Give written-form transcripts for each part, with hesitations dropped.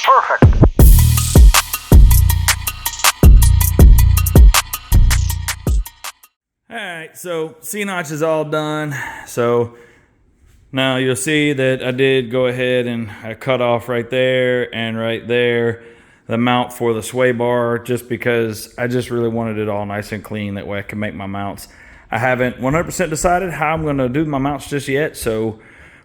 Perfect. Alright, so C-notch is all done. So now you'll see that I did go ahead and I cut off right there and right there the mount for the sway bar, just because I just really wanted it all nice and clean. That way I can make my mounts. I haven't 100% decided how I'm going to do my mounts just yet, so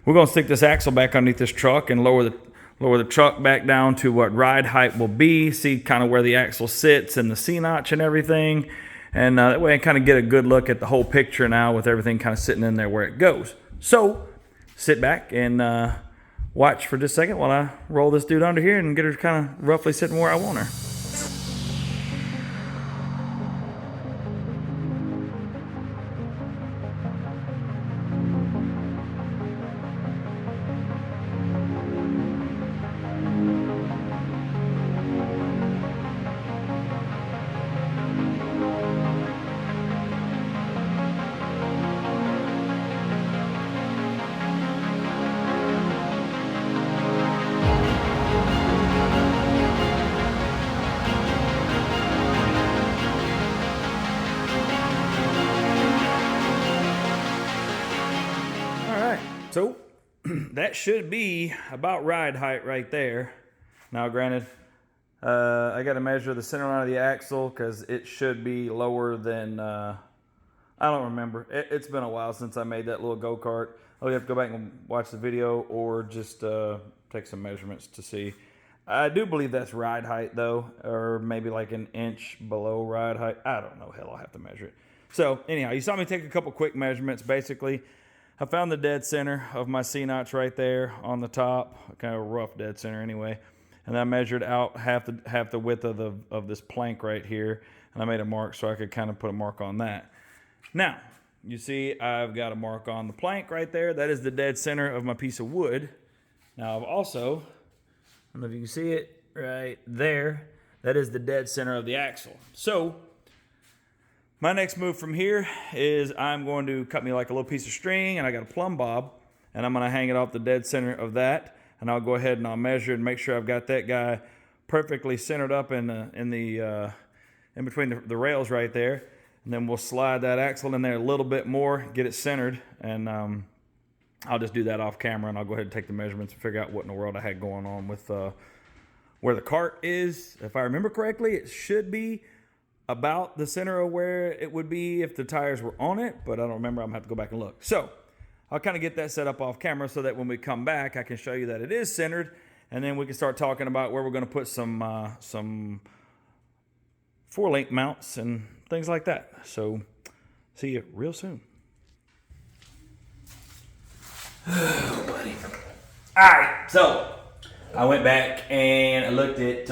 we're going to stick this axle back underneath this truck and lower the truck back down to what ride height will be, see kind of where the axle sits and the C-notch and everything. And that way I kind of get a good look at the whole picture now with everything kind of sitting in there where it goes. So sit back and watch for just a second while I roll this dude under here and get her kind of roughly sitting where I want her. So that should be about ride height right there. Now granted, I got to measure the center line of the axle because it should be lower than, I don't remember. It's been a while since I made that little go-kart. I'll have to go back and watch the video or just take some measurements to see. I do believe that's ride height though, or maybe like an inch below ride height. I don't know, hell, I'll have to measure it. So anyhow, you saw me take a couple quick measurements. Basically, I found the dead center of my C-notch right there on the top, kind of a rough dead center anyway. And I measured out half the width of this plank right here, and I made a mark so I could kind of put a mark on that. Now, you see I've got a mark on the plank right there. That is the dead center of my piece of wood. Now I've also, I don't know if you can see it right there, that is the dead center of the axle. So my next move from here is I'm going to cut me like a little piece of string, and I got a plumb bob, and I'm going to hang it off the dead center of that, and I'll go ahead and I'll measure and make sure I've got that guy perfectly centered up in between the rails right there, and then we'll slide that axle in there a little bit more, get it centered, and I'll just do that off camera, and I'll go ahead and take the measurements and figure out what in the world I had going on with where the cart is. If I remember correctly, it should be about the center of where it would be if the tires were on it, but I don't remember. I'm gonna have to go back and look. So I'll kind of get that set up off camera so that when we come back, I can show you that it is centered, and then we can start talking about where we're gonna put some 4-link mounts and things like that. So see you real soon. Oh, buddy. All right, so I went back and I looked at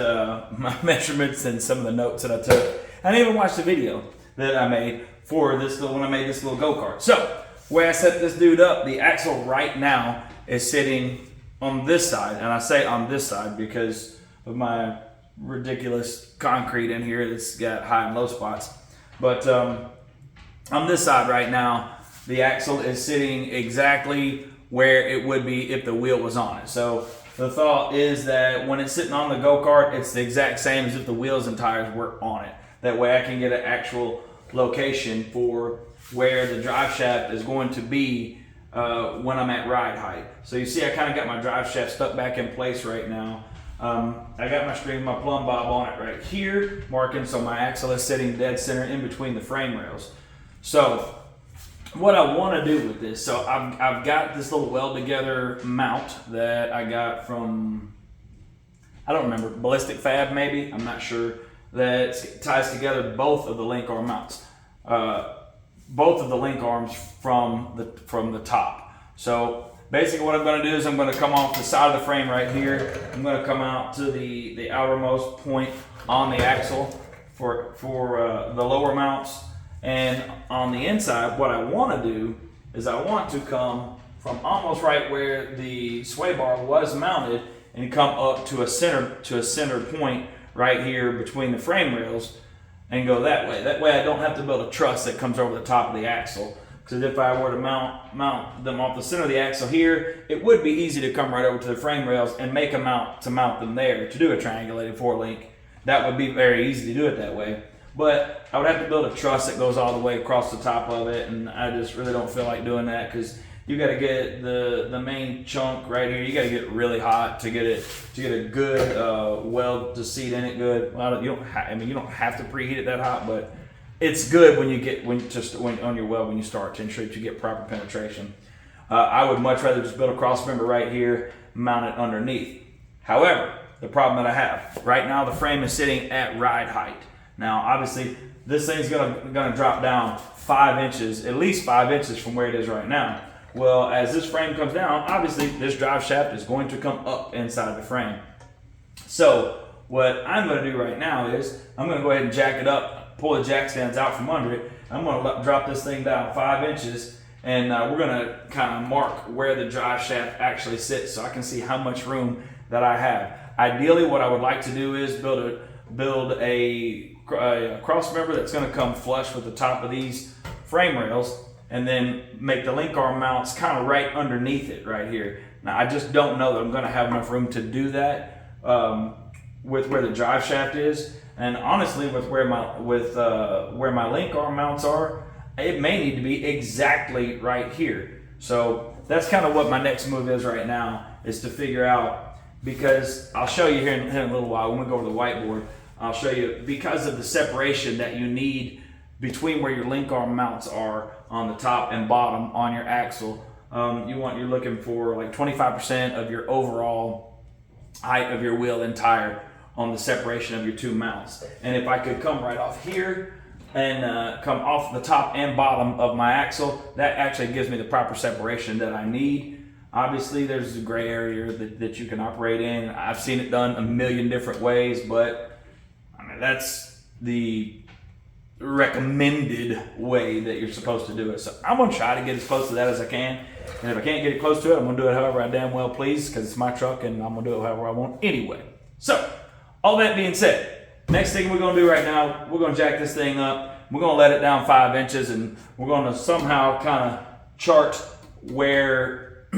my measurements and some of the notes that I took. I didn't even watch the video that I made for this when I made this little go-kart. So, where I set this dude up, the axle right now is sitting on this side. And I say on this side because of my ridiculous concrete in here that's got high and low spots. But on this side right now, the axle is sitting exactly where it would be if the wheel was on it. So the thought is that when it's sitting on the go-kart, it's the exact same as if the wheels and tires were on it. That way I can get an actual location for where the drive shaft is going to be when I'm at ride height. So you see I kind of got my drive shaft stuck back in place right now. I got my string, my plumb bob on it right here, marking so my axle is sitting dead center in between the frame rails. So what I want to do with this, so I've got this little weld together mount that I got from, I don't remember, Ballistic Fab maybe, I'm not sure, that ties together both of the link arm mounts, both of the link arms from the top. So basically what I'm going to do is I'm going to come off the side of the frame right here. I'm going to come out to the outermost point on the axle for the lower mounts. And on the inside, what I want to do is I want to come from almost right where the sway bar was mounted and come up to a center point right here between the frame rails and go that way. That way I don't have to build a truss that comes over the top of the axle, because if I were to mount them off the center of the axle here, it would be easy to come right over to the frame rails and make a mount to mount them there to do a triangulated 4-link. That would be very easy to do it that way. But I would have to build a truss that goes all the way across the top of it, and I just really don't feel like doing that because you got to get the main chunk right here. You got to get it really hot to get a good weld to seat in it good. Well, you don't have to preheat it that hot, but it's good when on your weld when you start to ensure that you get proper penetration. I would much rather just build a cross member right here, mount it underneath. However, the problem that I have right now, the frame is sitting at ride height. Now, obviously, this thing's gonna drop down 5 inches, at least 5 inches from where it is right now. Well, as this frame comes down, obviously this drive shaft is going to come up inside the frame. So what I'm going to do right now is I'm going to go ahead and jack it up, pull the jack stands out from under it. I'm going to drop this thing down 5 inches, and we're going to kind of mark where the drive shaft actually sits so I can see how much room that I have. Ideally, what I would like to do is build a cross member that's going to come flush with the top of these frame rails, and then make the link arm mounts kind of right underneath it right here. Now, I just don't know that I'm going to have enough room to do that with where the drive shaft is, and honestly, with where my link arm mounts are, it may need to be exactly right here. So that's kind of what my next move is right now, is to figure out, because I'll show you here in a little while when we go to the whiteboard. I'll show you, because of the separation that you need between where your link arm mounts are on the top and bottom on your axle, you're looking for like 25% of your overall height of your wheel and tire on the separation of your two mounts. And if I could come right off here and come off the top and bottom of my axle, that actually gives me the proper separation that I need. Obviously, there's a gray area that you can operate in. I've seen it done a million different ways, but I mean, that's the recommended way that you're supposed to do it. So I'm gonna try to get as close to that as I can, and if I can't get it close to it, I'm gonna do it however I damn well please, because it's my truck and I'm gonna do it however I want anyway. So all that being said, next thing we're gonna do right now, we're gonna jack this thing up, we're gonna let it down 5 inches, and we're gonna somehow kind of chart where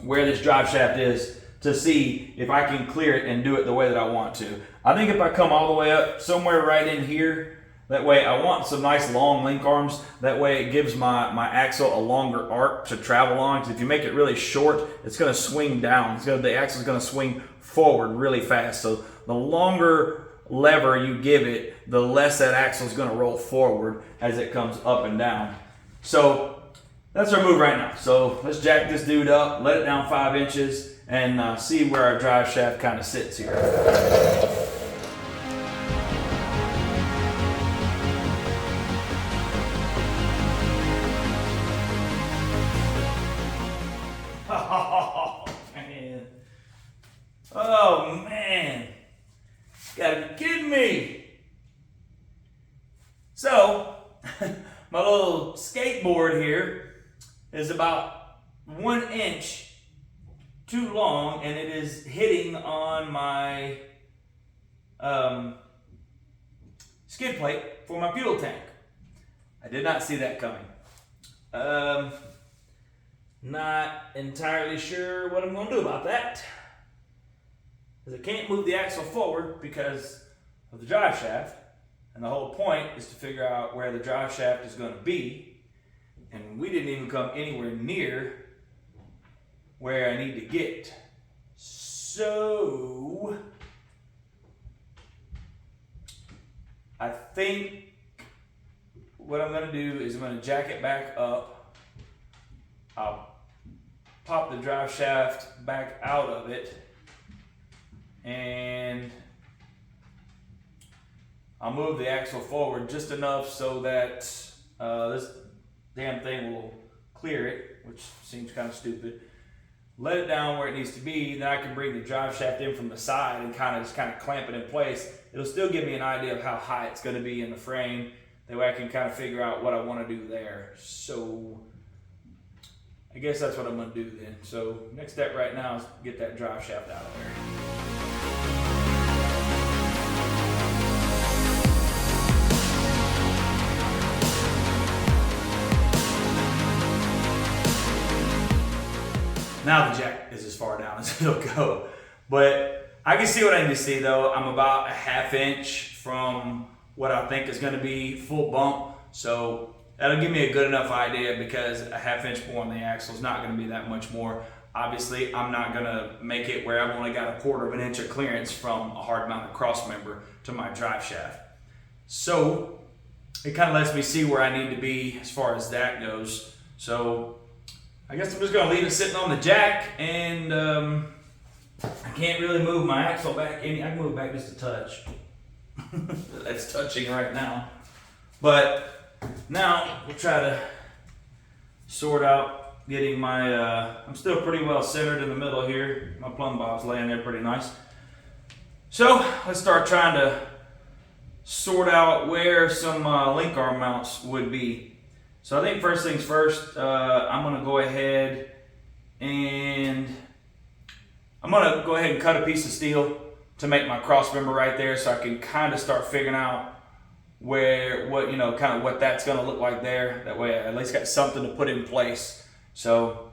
where this drive shaft is to see if I can clear it and do it the way that I want to. I think if I come all the way up somewhere right in here, that way I want some nice long link arms. That way it gives my axle a longer arc to travel on. Because if you make it really short, it's going to swing down. The axle is going to swing forward really fast. So the longer lever you give it, the less that axle is going to roll forward as it comes up and down. So that's our move right now. So let's jack this dude up, let it down 5 inches, and see where our drive shaft kind of sits here. Oh man, gotta be kidding me. So, my little skateboard here is about 1 inch too long, and it is hitting on my skid plate for my fuel tank. I did not see that coming. Not entirely sure what I'm gonna do about that, because I can't move the axle forward because of the drive shaft, and the whole point is to figure out where the drive shaft is going to be, and we didn't even come anywhere near where I need to get. So I think what I'm going to do is I'm going to jack it back up. I'll pop the drive shaft back out of it, and I'll move the axle forward just enough so that this damn thing will clear it, which seems kind of stupid. Let it down where it needs to be, then I can bring the drive shaft in from the side and kind of clamp it in place. It'll still give me an idea of how high it's going to be in the frame. That way I can kind of figure out what I want to do there. So I guess that's what I'm going to do then. So next step right now is get that drive shaft out of there. Now the jack is as far down as it'll go. But I can see what I need to see though. I'm about a 1/2 inch from what I think is gonna be full bump. So that'll give me a good enough idea, because a 1/2 inch more on the axle is not gonna be that much more. Obviously, I'm not gonna make it where I've only got a 1/4 of an inch of clearance from a hard mounted cross member to my drive shaft. So it kind of lets me see where I need to be as far as that goes. So I guess I'm just gonna leave it sitting on the jack, and I can't really move my axle back any. I can move it back just a touch. That's touching right now. But now we'll try to sort out getting my, I'm still pretty well centered in the middle here. My plumb bob's laying there pretty nice. So let's start trying to sort out where some link arm mounts would be. So I think first things first, I'm gonna go ahead and cut a piece of steel to make my cross member right there, so I can kind of start figuring out what that's gonna look like there. That way I at least got something to put in place. So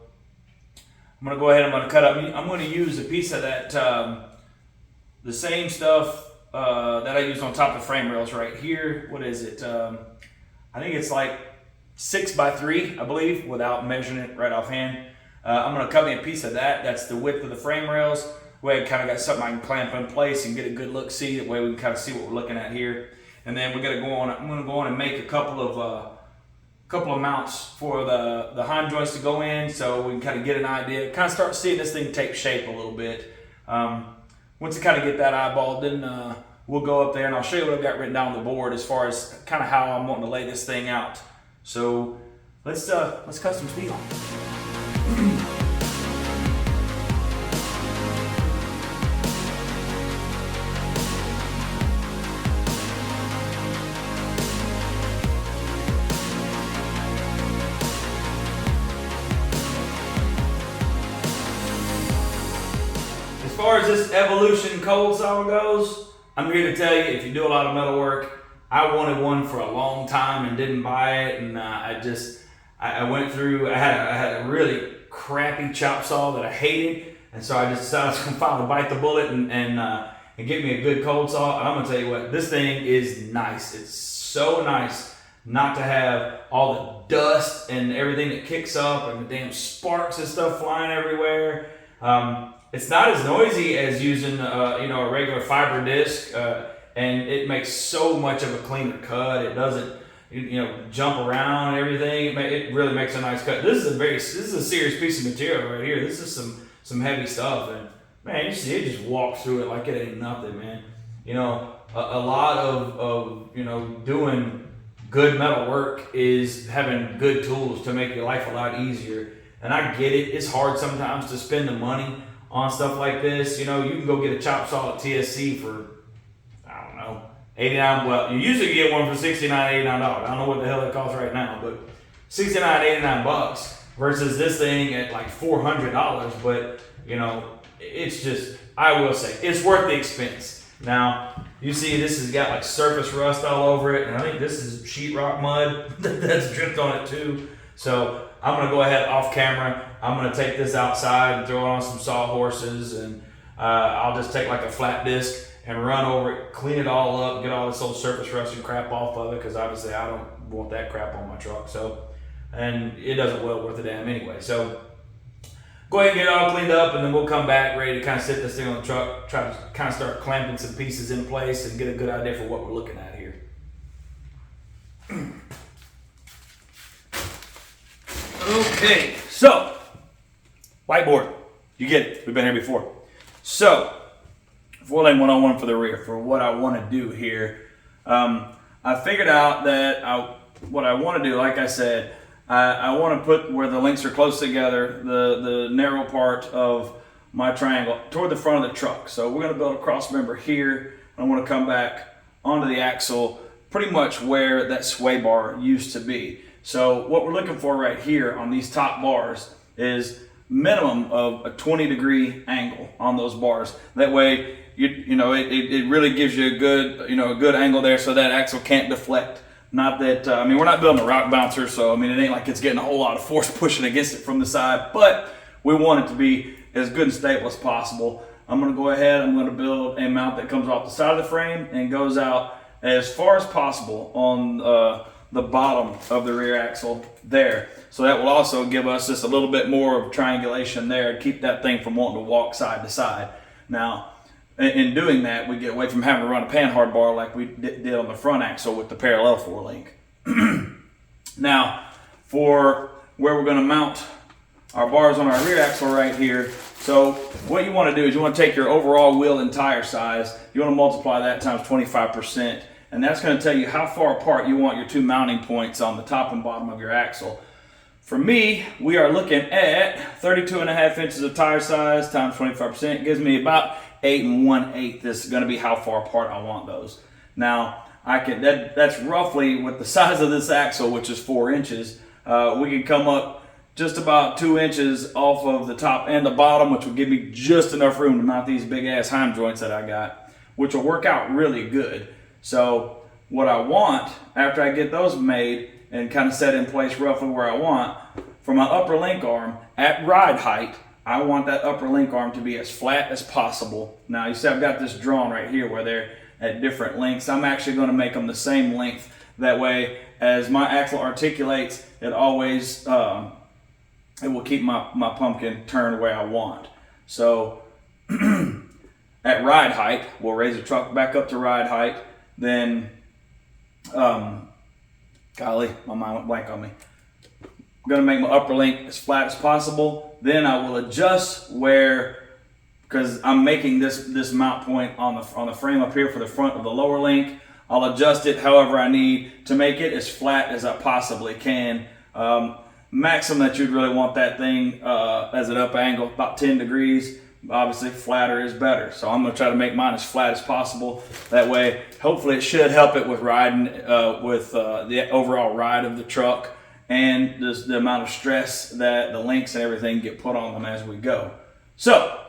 I'm gonna go ahead, I'm gonna use a piece of that, the same stuff that I used on top of frame rails right here. What is it? I think it's like 6x3, I believe, without measuring it right offhand. I'm gonna cut me a piece of that. That's the width of the frame rails. That way I kind of got something I can clamp in place and get a good look see. That way we can kind of see what we're looking at here. And then we're gonna go on. I'm gonna go on and make a couple of mounts for the heim joints to go in, so we can kind of get an idea, kind of start seeing this thing take shape a little bit. Once I kind of get that eyeballed, then we'll go up there and I'll show you what I've got written down on the board as far as kind of how I'm wanting to lay this thing out. So let's cut some steel. As far as this Evolution cold saw goes, I'm here to tell you, if you do a lot of metal work, I wanted one for a long time and didn't buy it, and I went through. I had a really crappy chop saw that I hated, and so I just decided I was gonna finally bite the bullet and get me a good cold saw. And I'm gonna tell you what, this thing is nice. It's so nice not to have all the dust and everything that kicks up and the damn sparks and stuff flying everywhere. It's not as noisy as using a regular fiber disc. And it makes so much of a cleaner cut. It doesn't, jump around and everything. It really makes a nice cut. This is a serious piece of material right here. This is some heavy stuff, and man, you see it just walks through it like it ain't nothing, man. A lot of doing good metal work is having good tools to make your life a lot easier. And I get it. It's hard sometimes to spend the money on stuff like this. You can go get a chop saw at TSC for, I don't know, $89. Well, you usually get one for $69, $89. I don't know what the hell it costs right now, but $69, $89 versus this thing at like $400. But it's just, I will say, it's worth the expense. Now, you see this has got like surface rust all over it, and I think this is sheetrock mud that's dripped on it too. So I'm gonna go ahead off camera. I'm gonna take this outside and throw it on some sawhorses, and I'll just take like a flat disc and run over it, clean it all up, get all this old surface rust and crap off of it, because obviously I don't want that crap on my truck. So, and it doesn't well worth a damn anyway. So go ahead and get it all cleaned up, and then we'll come back ready to kind of sit this thing on the truck, try to kind of start clamping some pieces in place and get a good idea for what we're looking at here. Okay, so whiteboard, you get it. We've been here before. So 4-lane 101 for the rear, for what I want to do here. I figured out that what I want to do, like I said, I want to put where the links are close together, the narrow part of my triangle toward the front of the truck. So we're going to build a cross member here. I want to come back onto the axle pretty much where that sway bar used to be. So what we're looking for right here on these top bars is minimum of a 20-degree angle on those bars. That way, it really gives you a good angle there, so that axle can't deflect. Not that we're not building a rock bouncer, so it ain't like it's getting a whole lot of force pushing against it from the side, but we want it to be as good and stable as possible. I'm going to go ahead, I'm going to build a mount that comes off the side of the frame and goes out as far as possible on the bottom of the rear axle there. So that will also give us just a little bit more of triangulation there to keep that thing from wanting to walk side to side. Now, in doing that, we get away from having to run a panhard bar like we did on the front axle with the parallel 4-link. Now, for where we're going to mount our bars on our rear axle right here, so what you want to do is you want to take your overall wheel and tire size, you want to multiply that times 25%, and that's going to tell you how far apart you want your two mounting points on the top and bottom of your axle. For me, we are looking at 32.5 inches of tire size times 25%. It gives me about 8 1/8. This is going to be how far apart I want those. Now, that's roughly with the size of this axle, which is 4 inches. We can come up just about 2 inches off of the top and the bottom, which will give me just enough room to mount these big ass heim joints that I got, which will work out really good. So what I want after I get those made and kind of set in place roughly where I want, for my upper link arm at ride height, I want that upper link arm to be as flat as possible. Now you see I've got this drawn right here where they're at different lengths. I'm actually going to make them the same length. That way, as my axle articulates, it always it will keep my pumpkin turned the way I want. So at ride height, we'll raise the truck back up to ride height. Then, golly, my mind went blank on me. I'm going to make my upper link as flat as possible. Then I will adjust where, because I'm making this mount point on the frame up here for the front of the lower link. I'll adjust it however I need to make it as flat as I possibly can. Maximum that you'd really want that thing as an up angle, about 10 degrees. Obviously, flatter is better. So I'm going to try to make mine as flat as possible. That way, hopefully it should help it with riding, with the overall ride of the truck and the amount of stress that the links and everything get put on them as we go. So,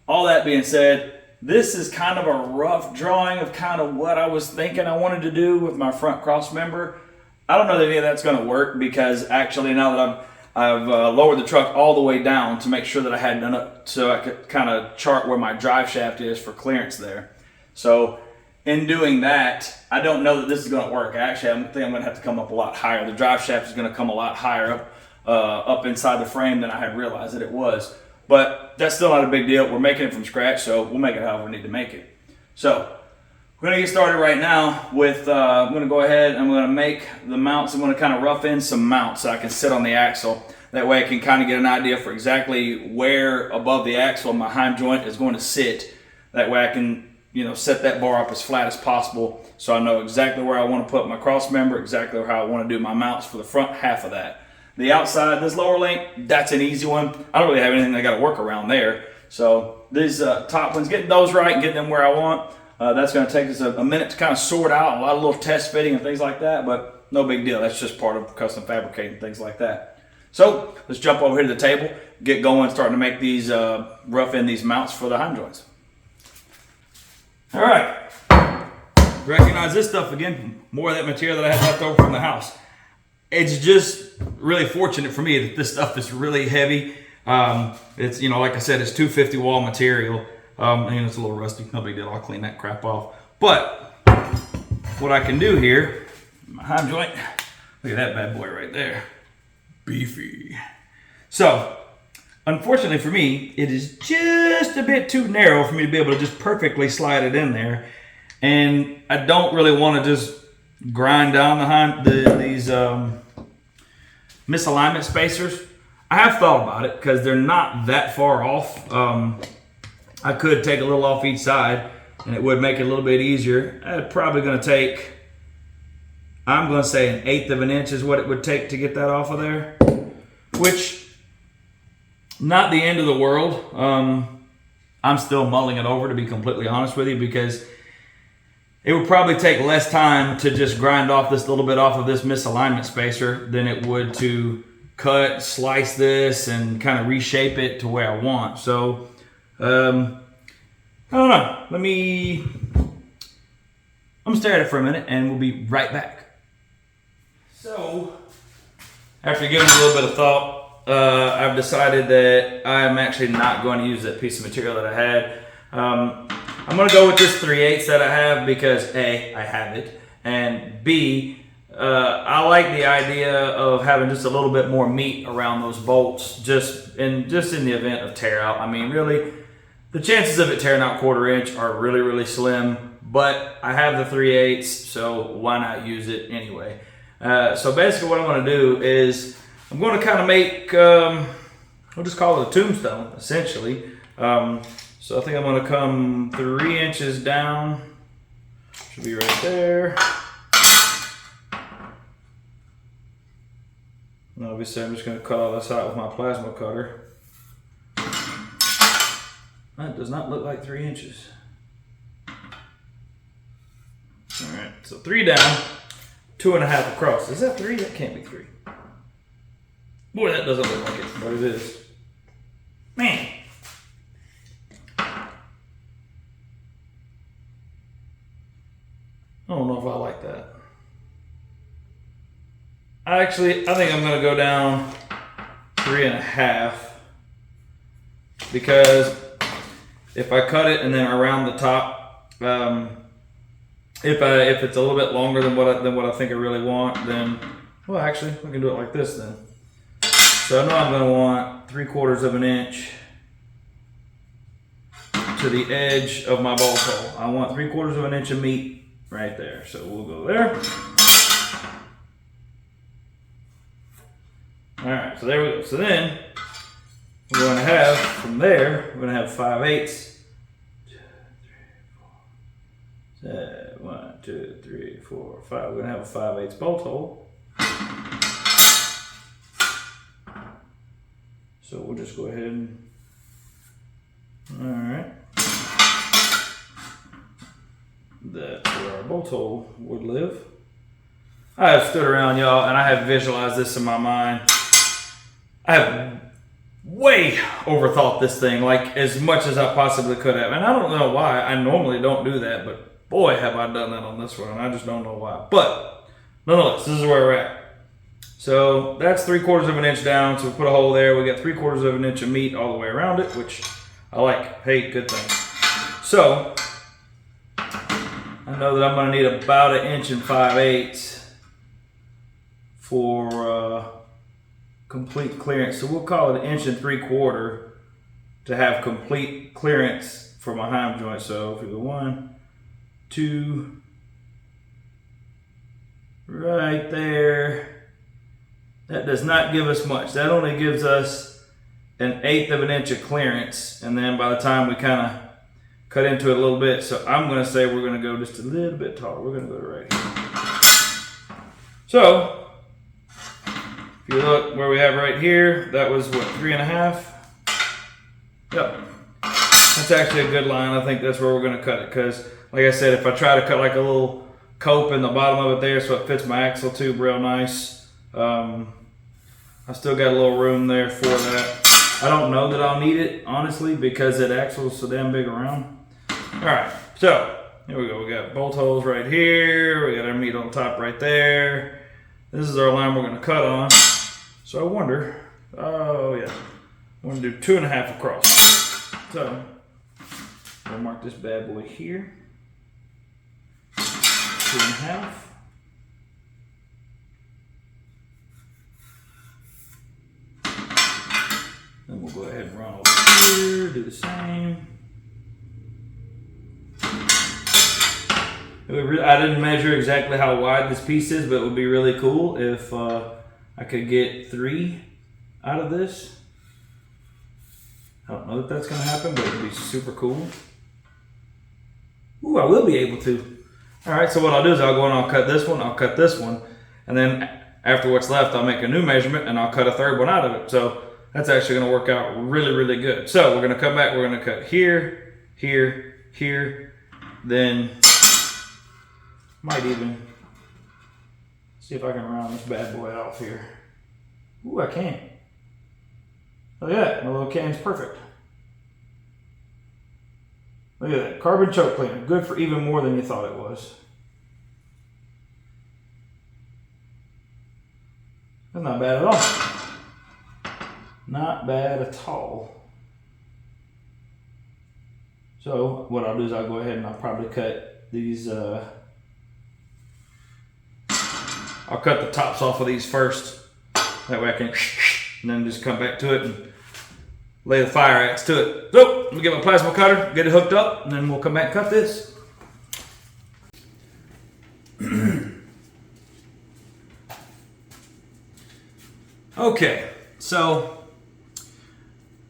all that being said, this is kind of a rough drawing of kind of what I was thinking I wanted to do with my front cross member. I don't know that any of that's going to work, because actually now that I've lowered the truck all the way down to make sure that I had enough so I could kind of chart where my drive shaft is for clearance there. So in doing that, I don't know that this is going to work. Actually, I think I'm going to have to come up a lot higher. The drive shaft is going to come a lot higher up inside the frame than I had realized that it was. But that's still not a big deal. We're making it from scratch, so we'll make it however we need to make it. So we're going to get started right now with, I'm going to go ahead and I'm going to make the mounts. I'm going to kind of rough in some mounts so I can sit on the axle. That way I can kind of get an idea for exactly where above the axle my heim joint is going to sit. That way I can, set that bar up as flat as possible so I know exactly where I want to put my cross member, exactly how I want to do my mounts for the front half of that. The outside, this lower link, that's an easy one. I don't really have anything I got to work around there. So these top ones, getting those right and getting them where I want, that's going to take us a minute to kind of sort out, a lot of little test fitting and things like that, but no big deal. That's just part of custom fabricating, things like that. So let's jump over here to the table, get going, starting to make these, rough in these mounts for the heim joints. All right. Recognize this stuff again, more of that material that I had left over from the house. It's just really fortunate for me that this stuff is really heavy. It's, like I said, it's 250 wall material. And it's a little rusty, no big deal, I'll clean that crap off. But what I can do here, my heim joint, look at that bad boy right there. Beefy. So, unfortunately for me, it is just a bit too narrow for me to be able to just perfectly slide it in there. And I don't really want to just grind down these misalignment spacers. I have thought about it because they're not that far off. I could take a little off each side and it would make it a little bit easier. It's probably going to take, I'm going to say 1/8 of an inch is what it would take to get that off of there, which not the end of the world. I'm still mulling it over, to be completely honest with you, because it would probably take less time to just grind off this little bit off of this misalignment spacer than it would to cut, slice this, and kind of reshape it to where I want. So, I don't know. I'm gonna stare at it for a minute and we'll be right back. So, after giving it a little bit of thought, I've decided that I'm actually not going to use that piece of material that I had. I'm going to go with this 3/8 that I have because A, I have it, and B, I like the idea of having just a little bit more meat around those bolts, just in the event of tear out. I mean, really, the chances of it tearing out 1/4 inch are really, really slim, but I have the 3/8, so why not use it anyway? So basically what I'm going to do is I'm going to kind of make, we'll just call it a tombstone, essentially. So I think I'm going to come 3 inches down, should be right there. And obviously I'm just going to cut all this out with my plasma cutter. That does not look like 3 inches. Alright, so 3 down, 2.5 across. Is that 3? That can't be 3. Boy, that doesn't look like it, but it is. Man. I don't know if I like that. I think I'm going to go down 3.5 because if I cut it and then around the top, if it's a little bit longer than what I think I really want, then well, actually we can do it like this then. So I know I'm going to want 3/4 of an inch to the edge of my bolt hole. I want 3/4 of an inch of meat right there. So we'll go there. All right, so there we go. So then we're going to have from there, we're going to have 5/8. 1, 2, 3, 4, 5. We're going to have a 5/8 bolt hole. So we'll just go ahead and, all right. That's where our bolt hole would live. I have stood around, y'all, and I have visualized this in my mind. I have way overthought this thing, like as much as I possibly could have. And I don't know why. I normally don't do that, but boy, have I done that on this one. And I just don't know why. But nonetheless, this is where we're at. So that's 3/4 of an inch down. So we put a hole there. We got 3/4 of an inch of meat all the way around it, which I like. Hey, good thing. So I know that I'm going to need about 1 5/8 inches for complete clearance. So we'll call it 1 3/4 inches to have complete clearance for my heim joint. So if we go 1, 2, right there. That does not give us much. That only gives us 1/8 of an inch of clearance. And then by the time we kind of cut into it a little bit, so I'm going to say we're going to go just a little bit taller. We're going to go to right here. So if you look where we have right here, that was what, 3.5? Yep. That's actually a good line. I think that's where we're going to cut it. Because like I said, if I try to cut like a little cope in the bottom of it there so it fits my axle tube real nice, I still got a little room there for that. I don't know that I'll need it, honestly, because that axle is so damn big around. All right, so here we go. We got bolt holes right here. We got our meat on top right there. This is our line we're going to cut on. So I wonder, oh yeah, I'm going to do 2.5 across. So we'll mark this bad boy here. 2.5. Then we'll go ahead and run over here, do the same. I didn't measure exactly how wide this piece is, but it would be really cool if I could get 3 out of this. I don't know if that's going to happen, but it would be super cool. Ooh, I will be able to. All right, so what I'll do is I'll go and I'll cut this one, and then after what's left, I'll make a new measurement, and I'll cut a 3rd one out of it. So that's actually going to work out really, really good. So we're going to come back. We're going to cut here, here, here. Then might even see if I can round this bad boy off here. Ooh, I can. Look at that. My little can's perfect. Look at that. Carbon choke cleaner. Good for even more than you thought it was. That's not bad at all. Not bad at all. So what I'll do is I'll go ahead and I'll probably cut these, I'll cut the tops off of these first. That way I can, and then just come back to it and lay the fire axe to it. So, let me get my plasma cutter, get it hooked up, and then we'll come back and cut this. Okay, so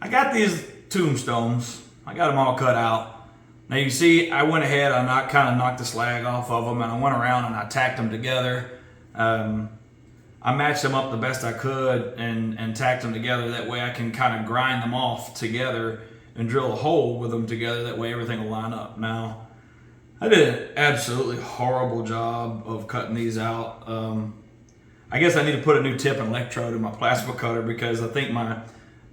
I got these tombstones. I got them all cut out. Now you see, I went ahead and I kind of knocked the slag off of them, and I went around and I tacked them together. I matched them up the best I could and tacked them together. That way I can kind of grind them off together and drill a hole with them together. That way everything will line up. Now, I did an absolutely horrible job of cutting these out. I guess I need to put a new tip and electrode in my plasma cutter because I think my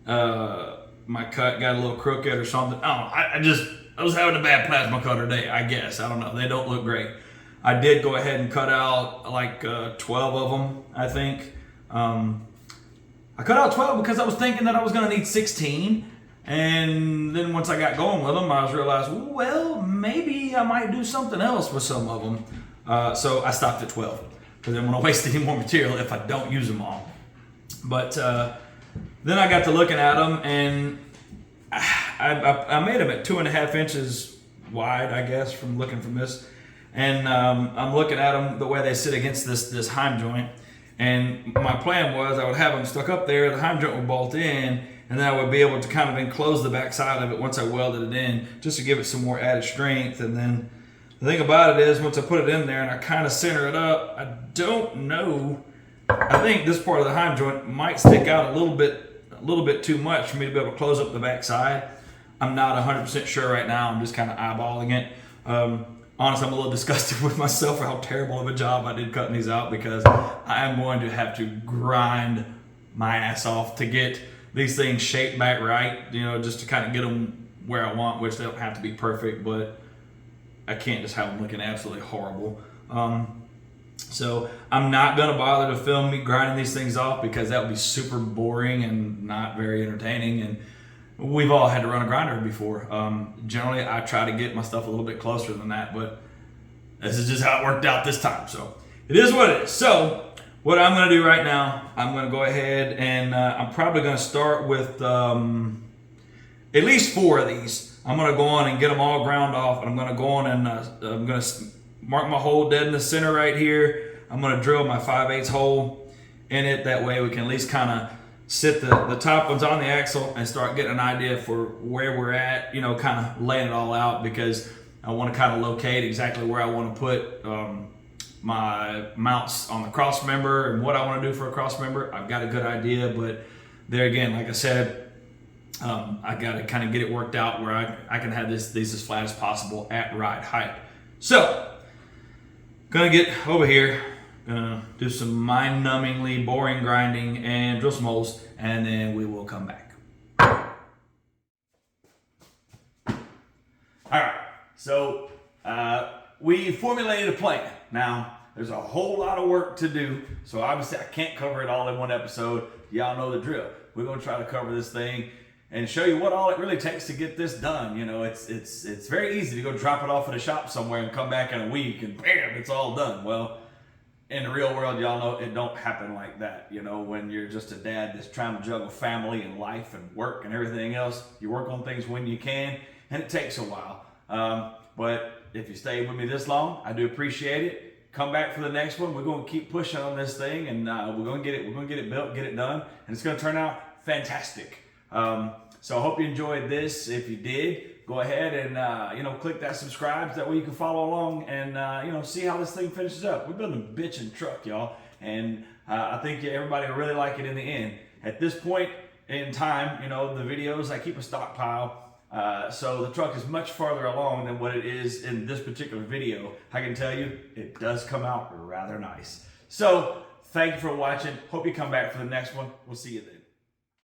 cut got a little crooked or something. I don't know. I was having a bad plasma cutter day, I guess. I don't know. They don't look great. I did go ahead and cut out like 12 of them, I think. I cut out 12 because I was thinking that I was going to need 16. And then once I got going with them, I realized, well, maybe I might do something else with some of them. So I stopped at 12 because I didn't want to waste any more material if I don't use them all. But then I got to looking at them, and I made them at 2.5 inches wide, I guess, from looking from this. And I'm looking at them the way they sit against this heim joint. And my plan was I would have them stuck up there, the heim joint would bolt in, and then I would be able to kind of enclose the back side of it once I welded it in, just to give it some more added strength. And then the thing about it is, once I put it in there and I kind of center it up, I don't know. I think this part of the heim joint might stick out a little bit too much for me to be able to close up the back side. I'm not 100% sure right now. I'm just kind of eyeballing it. Honestly, I'm a little disgusted with myself for how terrible of a job I did cutting these out, because I am going to have to grind my ass off to get these things shaped back right, just to kind of get them where I want, which they don't have to be perfect, but I can't just have them looking absolutely horrible. So I'm not going to bother to film me grinding these things off, because that would be super boring and not very entertaining. And we've all had to run a grinder before. Generally, I try to get my stuff a little bit closer than that, but this is just how it worked out this time. So it is what it is. So what I'm going to do right now, I'm going to go ahead and I'm probably going to start with at least 4 of these. I'm going to go on and get them all ground off, and I'm going to go on and I'm going to mark my hole dead in the center right here. I'm going to drill my 5/8 hole in it. That way we can at least kind of sit the top ones on the axle and start getting an idea for where we're at, kind of laying it all out, because I want to kind of locate exactly where I want to put my mounts on the cross member and what I want to do for a cross member. I've got a good idea, but there again, like I said, I got to kind of get it worked out where I can have these as flat as possible at ride height. So, gonna get over here, gonna do some mind-numbingly boring grinding and drill some holes, and then we will come back. All right, so we formulated a plan. Now, there's a whole lot of work to do, so obviously I can't cover it all in one episode. Y'all know the drill. We're gonna try to cover this thing and show you what all it really takes to get this done. It's very easy to go drop it off at a shop somewhere and come back in a week and bam, it's all done. Well, in the real world, y'all know it don't happen like that. When you're just a dad that's trying to juggle family and life and work and everything else, you work on things when you can, and it takes a while. But if you stay with me this long, I do appreciate it. Come back for the next one. We're going to keep pushing on this thing, and we're going to get it built, get it done, and it's going to turn out fantastic. So I hope you enjoyed this. If you did, go ahead and click that subscribe. That way you can follow along and see how this thing finishes up. We're building a bitchin' truck, y'all, and I think everybody will really like it in the end. At this point in time, the videos, I keep a stockpile. So the truck is much farther along than what it is in this particular video. I can tell you, it does come out rather nice. So thank you for watching. Hope you come back for the next one. We'll see you then.